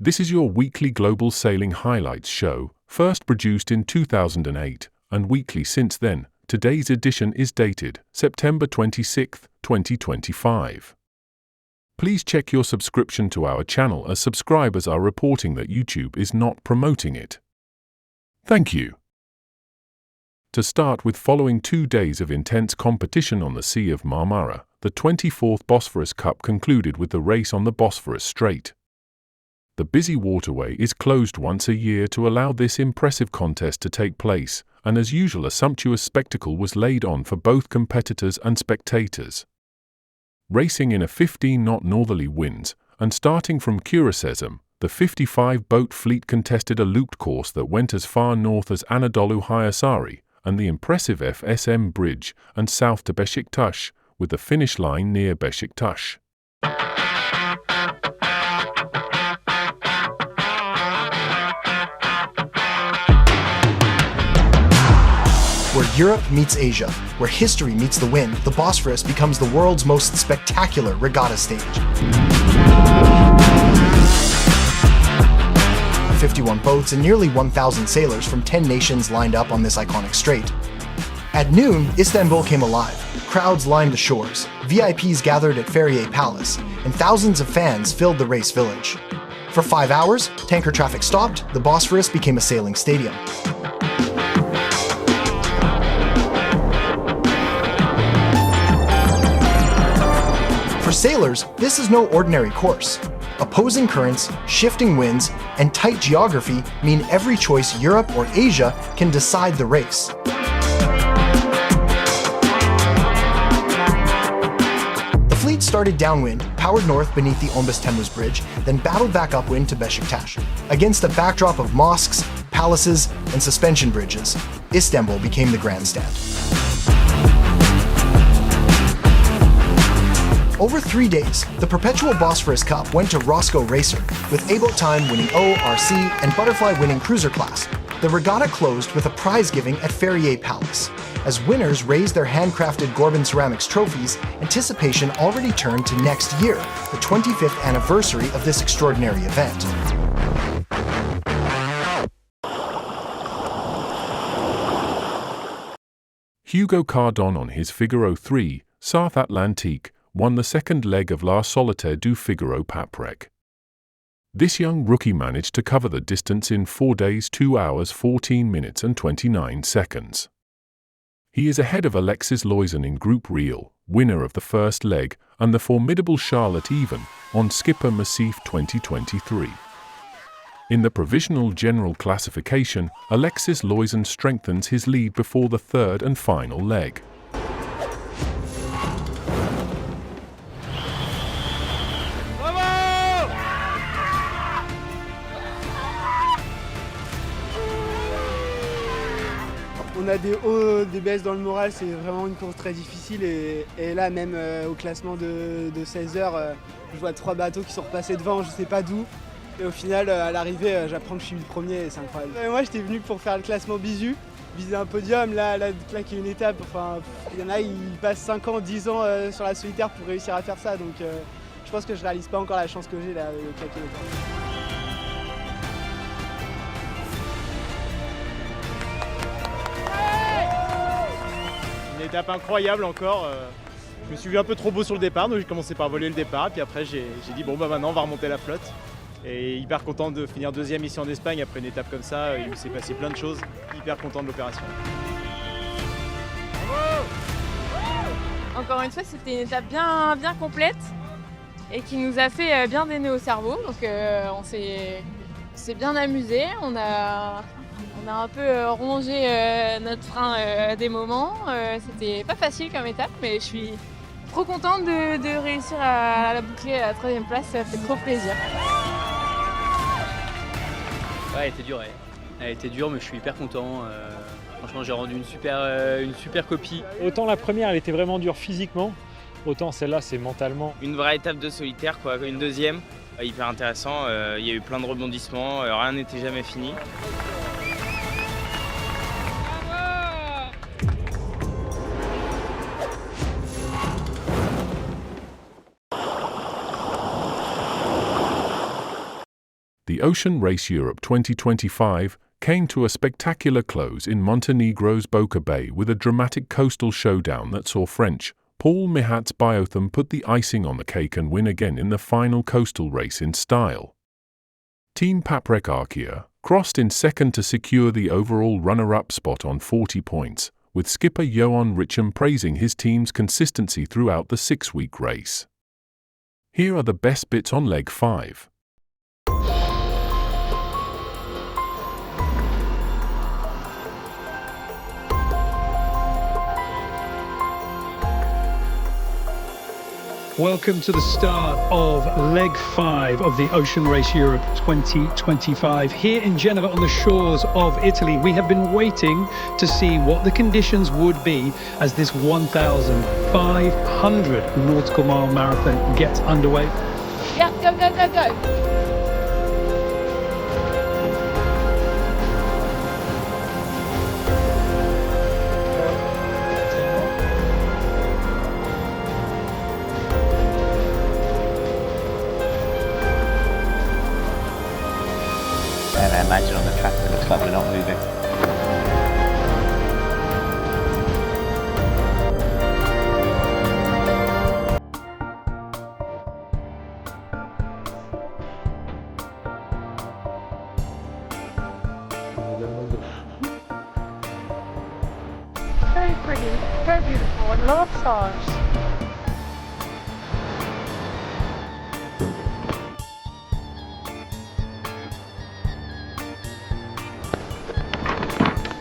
This is your weekly global sailing highlights show, first produced in 2008, and weekly since then. Today's edition is dated September 26, 2025. Please check your subscription to our channel as subscribers are reporting that YouTube is not promoting it. Thank you. To start with, following 2 days of intense competition on the Sea of Marmara, the 24th Bosphorus Cup concluded with the race on the Bosphorus Strait. The busy waterway is closed once a year to allow this impressive contest to take place, and as usual a sumptuous spectacle was laid on for both competitors and spectators. Racing in a 15-knot northerly winds, and starting from Kuruçeşme, the 55-boat fleet contested a looped course that went as far north as Anadolu Hiasari and the impressive FSM Bridge and south to Beşiktaş, with the finish line near Beşiktaş. Where Europe meets Asia, where history meets the wind, the Bosphorus becomes the world's most spectacular regatta stage. 51 boats and nearly 1,000 sailors from 10 nations lined up on this iconic strait. At noon, Istanbul came alive. Crowds lined the shores, VIPs gathered at Ferrier Palace, and thousands of fans filled the race village. For 5 hours, tanker traffic stopped, the Bosphorus became a sailing stadium. For sailors, this is no ordinary course. Opposing currents, shifting winds, and tight geography mean every choice Europe or Asia can decide the race. The fleet started downwind, powered north beneath the Ombus Temmuz Bridge, then battled back upwind to Beşiktaş. Against a backdrop of mosques, palaces, and suspension bridges, Istanbul became the grandstand. Over 3 days, the perpetual Bosphorus Cup went to Roscoe Racer, with A-Boat Time winning O, RC, and Butterfly winning Cruiser class. The regatta closed with a prize giving at Ferrier Palace. As winners raised their handcrafted Gorban ceramics trophies, anticipation already turned to next year, the 25th anniversary of this extraordinary event. Hugo Cardon on his Figaro 3, Sarth'Atlantique, won the second leg of La Solitaire du Figaro Paprec. This young rookie managed to cover the distance in 4 days, 2 hours, 14 minutes and 29 seconds. He is ahead of Alexis Loison in Groupe Reel, winner of the first leg, and the formidable Charlotte Yven on Skipper Macif 2023. In the provisional general classification, Alexis Loison strengthens his lead before the third and final leg. On a des hauts, des baisses dans le moral, c'est vraiment une course très difficile et là même au classement de 16 heures, je vois 3 bateaux qui sont repassés devant, je sais pas d'où. Et au final, à l'arrivée, j'apprends que je suis le premier et c'est incroyable. Moi j'étais venu pour faire le classement bisu, viser un podium, là claquer une étape. Enfin, il y en a, ils passent 5 ans, 10 ans sur la solitaire pour réussir à faire ça. Donc je pense que je réalise pas encore la chance que j'ai là, de claquer l'étape. Une étape incroyable encore. Je me suis vu un peu trop beau sur le départ, donc j'ai commencé par voler le départ. Puis après, j'ai dit bon, bah maintenant, on va remonter la flotte. Et hyper content de finir deuxième ici en Espagne après une étape comme ça. Il s'est passé plein de choses. Hyper content de l'opération. Encore une fois, c'était une étape bien complète et qui nous a fait bien des nœuds au cerveau. Donc on s'est bien amusé. On a un peu rongé notre frein à des moments. C'était pas facile comme étape, mais je suis trop contente de réussir à la boucler à la 3e place. Ça fait trop plaisir. Ouais, elle était dure. Elle était dure, mais je suis hyper content. Franchement, j'ai rendu une super copie. Autant la première, elle était vraiment dure physiquement, autant celle-là, c'est mentalement. Une vraie étape de solitaire, quoi. Une deuxième, hyper intéressant. Il y a eu plein de rebondissements, rien n'était jamais fini. the Ocean Race Europe 2025 came to a spectacular close in Montenegro's Boca Bay with a dramatic coastal showdown that saw French Paul Mihat's Biotham put the icing on the cake and win again in the final coastal race in style. Team Paprec Arkia crossed in second to secure the overall runner-up spot on 40 points, with skipper Johan Richem praising his team's consistency throughout the 6-week race. Here are the best bits on leg 5. Welcome to the start of leg 5 of the Ocean Race Europe 2025. Here in Genova on the shores of Italy, we have been waiting to see what the conditions would be as this 1,500 nautical mile marathon gets underway. Yeah, go, go, go, go. And I imagine on the track it looks like we're not moving. Very pretty, very beautiful, and love stars.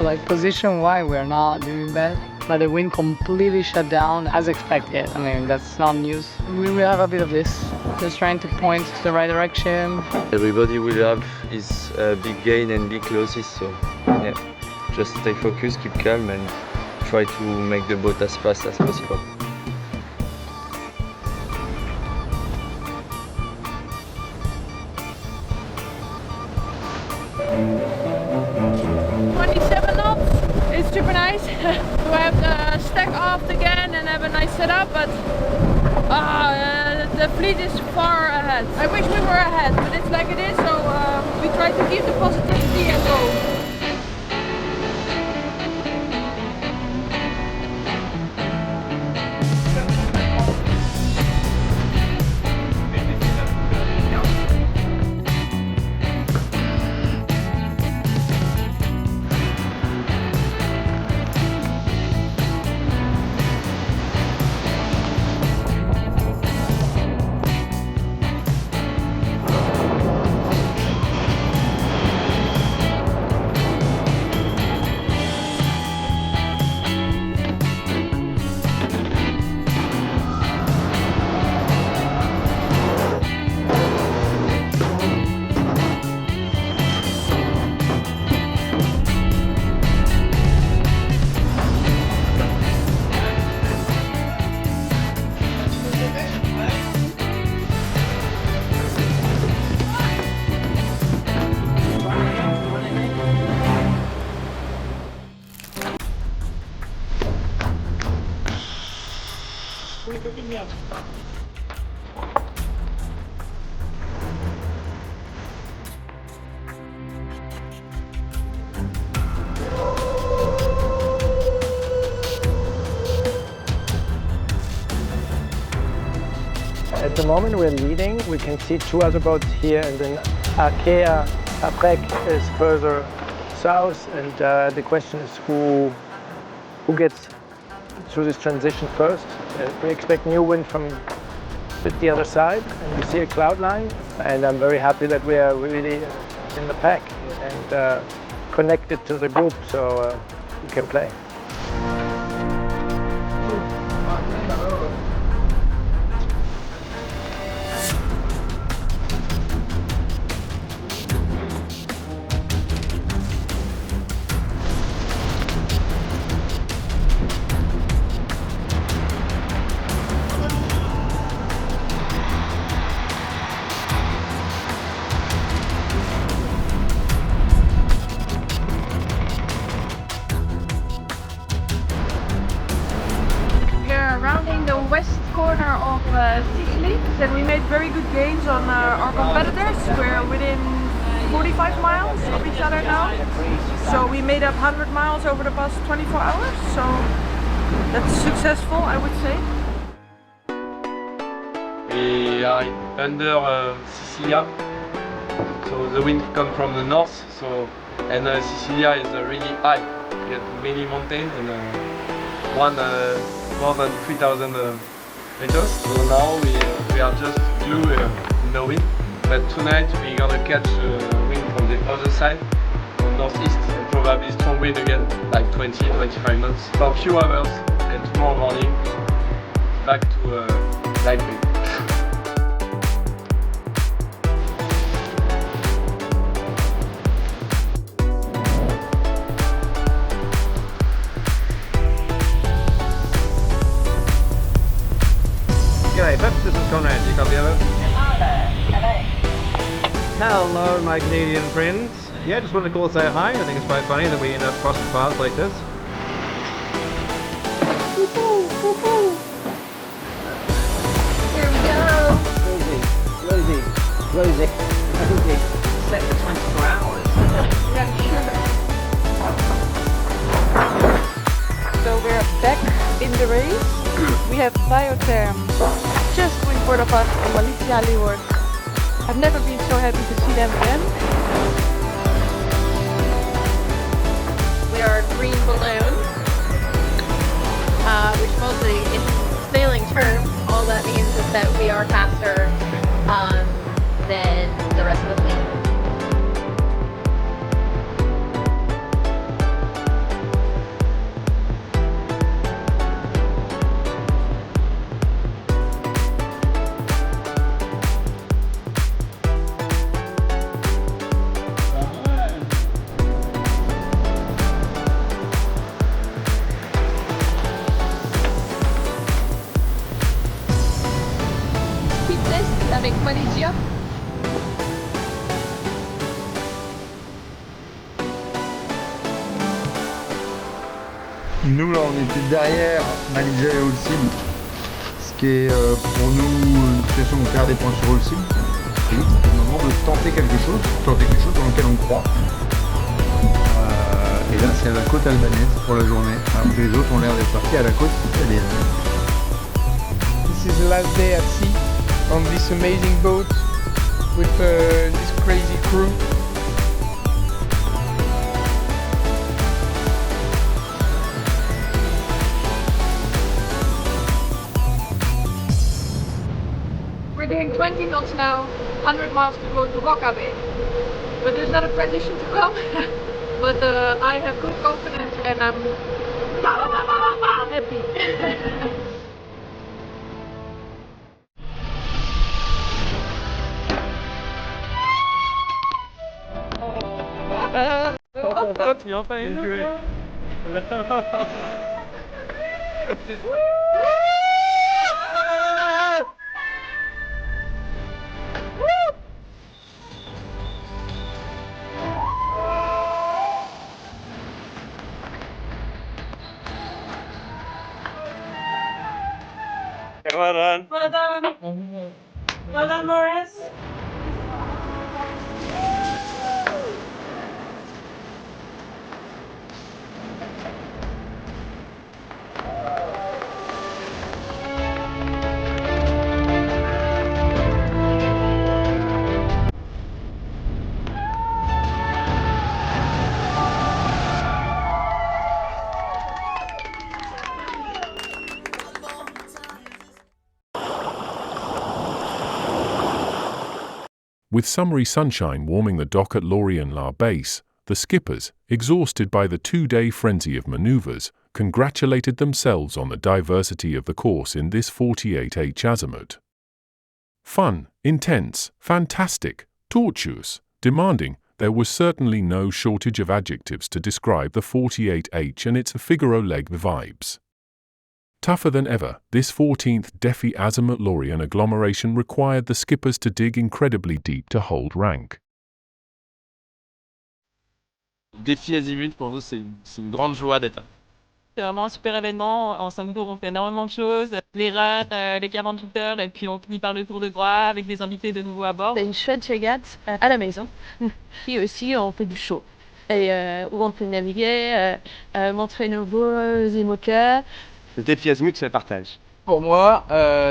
Like position-wise, we're not doing bad, but the wind completely shut down as expected. I mean, that's not news. We will have a bit of this, just trying to point to the right direction. Everybody will have his big gain and big losses, so yeah, just stay focused, keep calm, and try to make the boat as fast as possible. It's super nice to have the stack aft again and have a nice setup, but the fleet is far ahead. I wish we were ahead, but it's like it is, so we try to keep the positivity and go. At the moment we're leading, we can see 2 other boats here, and then Arkea Paprec is further south, and the question is who gets through this transition first. We expect new wind from the other side, and we see a cloud line, and I'm very happy that we are really in the pack and connected to the group, so we can play. Sicily, then we made very good gains on our competitors. We're within 25 miles of each other now. So we made up 100 miles over the past 24 hours. So that's successful, I would say. We are under Sicilia. So the wind comes from the north. And Sicilia is really high. We have many mountains and one more than 3,000 meters. So now we are just flew in the wind. But tonight we're gonna catch wind from the other side, from northeast, and probably strong wind again, like 20-25 knots for a few hours, and tomorrow morning back to light wind. G'day Pips, this is Conrad, you copy over? Hello my Canadian friends. Yeah, just wanted to call and say hi. I think it's quite funny that we end up crossing paths like this. Here we go. Rosie. Set for 24 hours. Yeah, sure. So we're back in the race. We have Biotherm just going for the pass from Malaysia Leeward. I've never been so happy to see them again. We are a green balloon, which mostly in sailing terms, all that means is that we are faster than the rest of the fleet. Avec Malaysia. Nous là on était derrière Malaysia et Holcim, ce qui est pour nous une situation où on perd des points sur Holcim. C'est le moment de tenter quelque chose dans lequel on croit. Et là c'est à la côte albanaise pour la journée, alors que les autres ont l'air d'être partis à la côte italienne. This is the last day at sea on this amazing boat with this crazy crew. We're doing 20 knots now, 100 miles to go to Roca Bay. But there's not a transition to come. But I have good confidence and I'm happy. Tu viens pas jouer. Well done. Well done. Well done, Morris. With summery sunshine warming the dock at Lorient-la base, the skippers, exhausted by the two-day frenzy of maneuvers, congratulated themselves on the diversity of the course in this 48H Azimut. Fun, intense, fantastic, tortuous, demanding, there was certainly no shortage of adjectives to describe the 48H and its Figaro leg vibes. Tougher than ever, this 14th Defi Azimut Lorient agglomeration required the skippers to dig incredibly deep to hold rank. Defi Azimut pour nous c'est une grande joie d'être C'est vraiment un super événement. En 5 jours, on fait énormément de choses. Les runs, les 48 heures, et puis on finit par le tour de bras avec des invités de nouveau à bord. C'est une chouette régate à la maison. Puis aussi, on fait du show. Et où on peut naviguer, montrer nos beaux imocas. Le Defi Azimut, c'est le partage. Pour moi,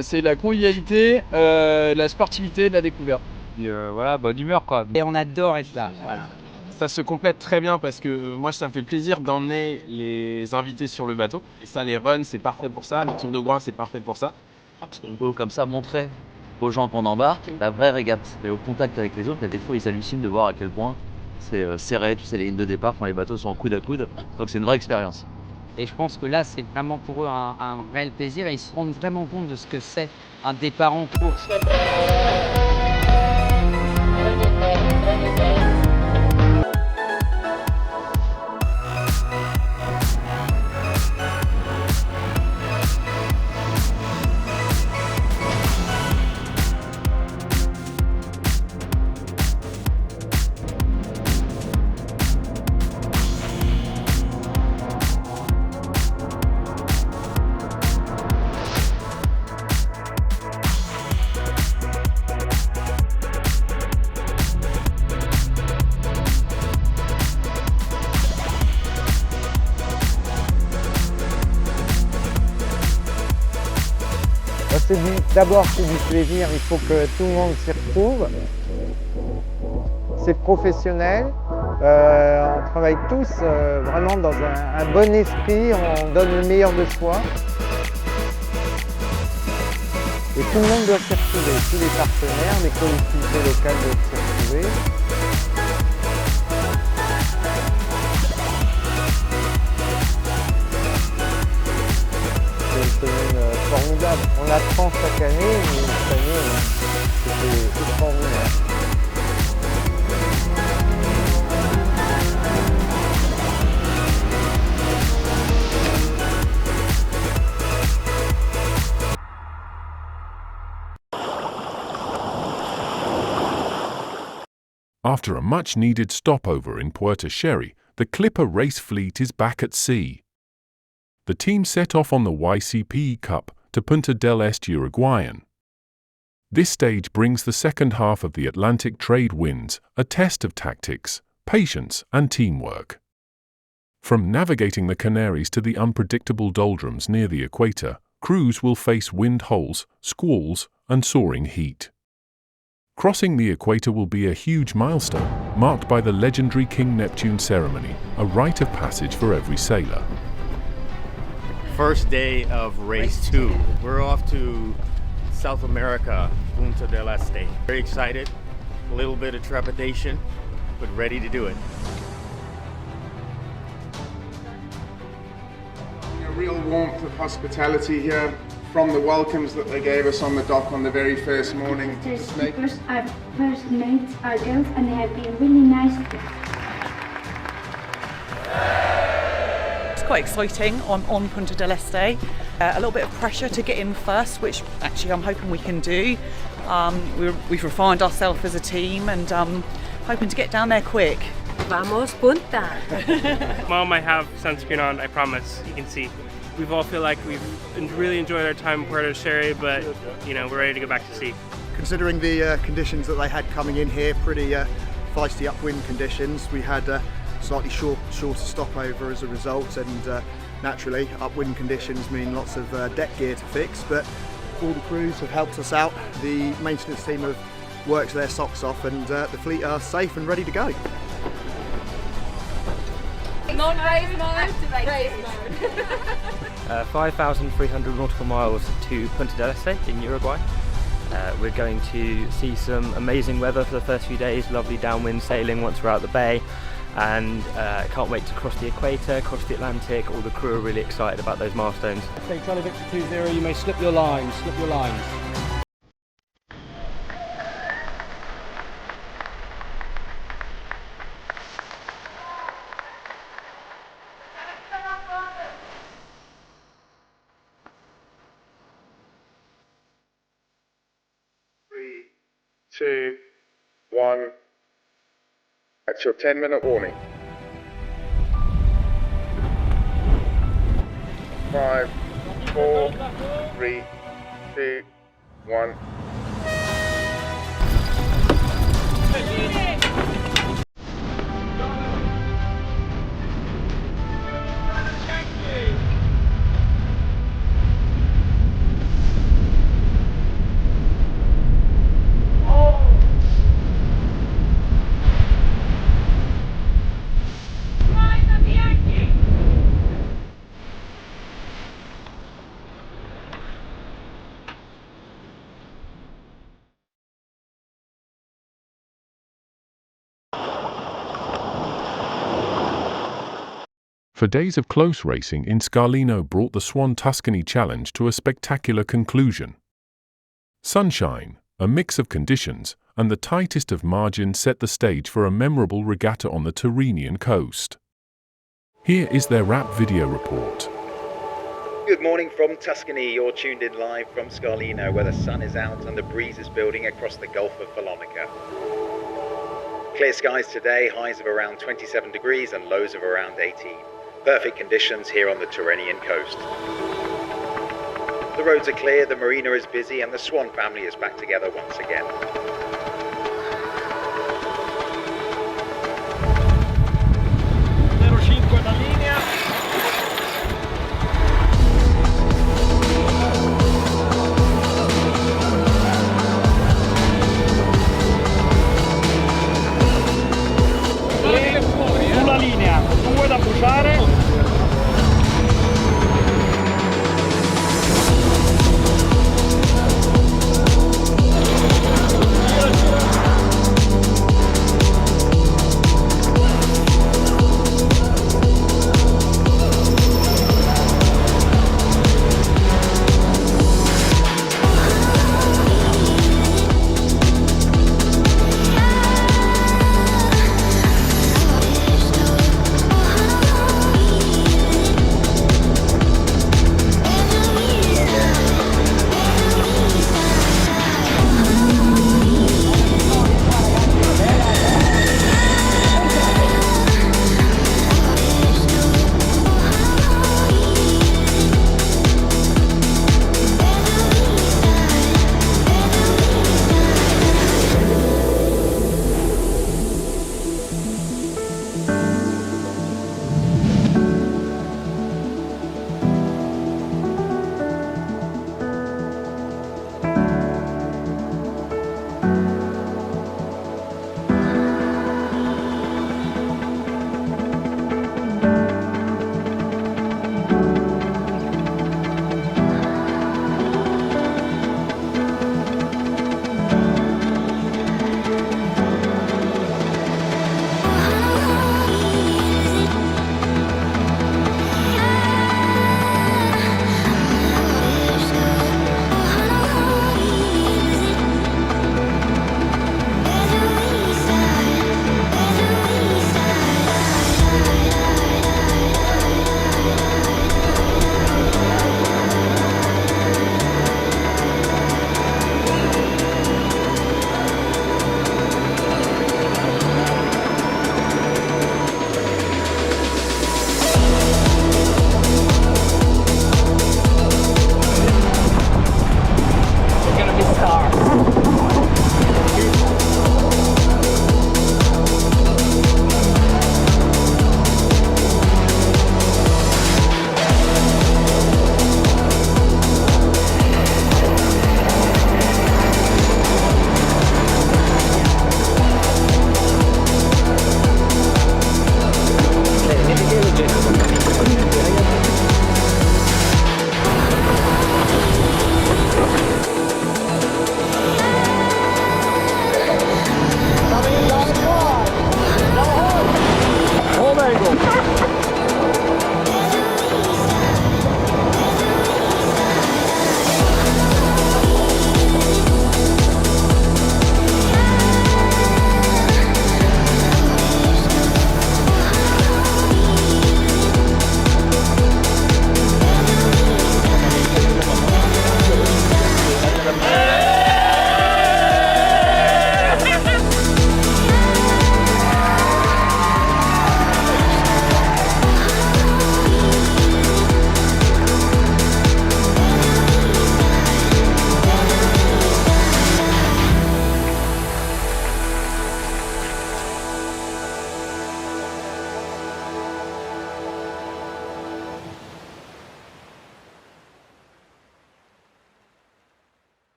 c'est la convivialité, la sportivité, la découverte. Voilà, bonne humeur quoi. Et on adore être là, voilà. Ça se complète très bien parce que moi ça me fait plaisir d'emmener les invités sur le bateau. Et ça, les runs, c'est parfait pour ça. Les tours de bras, c'est parfait pour ça. On peut comme ça montrer aux gens qu'on embarque la vraie régate. Et au contact avec les autres, il y a des fois ils hallucinent de voir à quel point c'est serré, tu sais, les lignes de départ quand les bateaux sont en coude à coude. Donc c'est une vraie expérience. Et je pense que là, c'est vraiment pour eux un réel plaisir et ils se rendent vraiment compte de ce que c'est un départ en course. D'abord, c'est du plaisir, il faut que tout le monde s'y retrouve. C'est professionnel, on travaille tous vraiment dans un bon esprit, on donne le meilleur de soi. Et tout le monde doit s'y retrouver, tous les partenaires, les collectivités locales doivent s'y retrouver. C'est une commune formidable. On apprend chaque année, mais cette année, c'était extraordinaire. After a much-needed stopover in Puerto Sherry, the Clipper race fleet is back at sea. The team set off on the YCP Cup to Punta del Este Uruguayan. This stage brings the second half of the Atlantic trade winds, a test of tactics, patience, and teamwork. From navigating the Canaries to the unpredictable doldrums near the equator, crews will face wind holes, squalls, and soaring heat. Crossing the equator will be a huge milestone, marked by the legendary King Neptune ceremony, a rite of passage for every sailor. First day of race 2. We're off to South America, Punta del Este. Very excited, a little bit of trepidation, but ready to do it. A real warmth of hospitality here from the welcomes that they gave us on the dock on the very first morning. The skippers are first mates, our girls, and they have been really nice. It's quite exciting on Punta del Este. A little bit of pressure to get in first, which actually I'm hoping we can do. We've refined ourselves as a team and hoping to get down there quick. Vamos Punta! Mom, I have sunscreen on, I promise. You can see. We all feel like we've really enjoyed our time in Puerto Sherry, but we're ready to go back to sea. Considering the conditions that they had coming in here, pretty feisty upwind conditions, we had slightly shorter stopover as a result, and naturally upwind conditions mean lots of deck gear to fix, but all the crews have helped us out. The maintenance team have worked their socks off, and the fleet are safe and ready to go. Non-race mode, race mode. 5,300 nautical miles to Punta del Este in Uruguay. We're going to see some amazing weather for the first few days, lovely downwind sailing once we're out the bay, and can't wait to cross the equator, cross the Atlantic. All the crew are really excited about those milestones. Okay, Charlie Victor 20, you may slip your lines, Three, two, one. That's your 10-minute warning. 5, 4, 3, 2, 1. For days of close racing in Scarlino brought the Swan Tuscany Challenge to a spectacular conclusion. Sunshine, a mix of conditions, and the tightest of margins set the stage for a memorable regatta on the Tyrrhenian coast. Here is their wrap video report. Good morning from Tuscany. You're tuned in live from Scarlino, where the sun is out and the breeze is building across the Gulf of Follonica. Clear skies today, highs of around 27 degrees and lows of around 18. Perfect conditions here on the Tyrrhenian coast. The roads are clear, the marina is busy, and the Swan family is back together once again. Sulla linea, 2 da bruciare.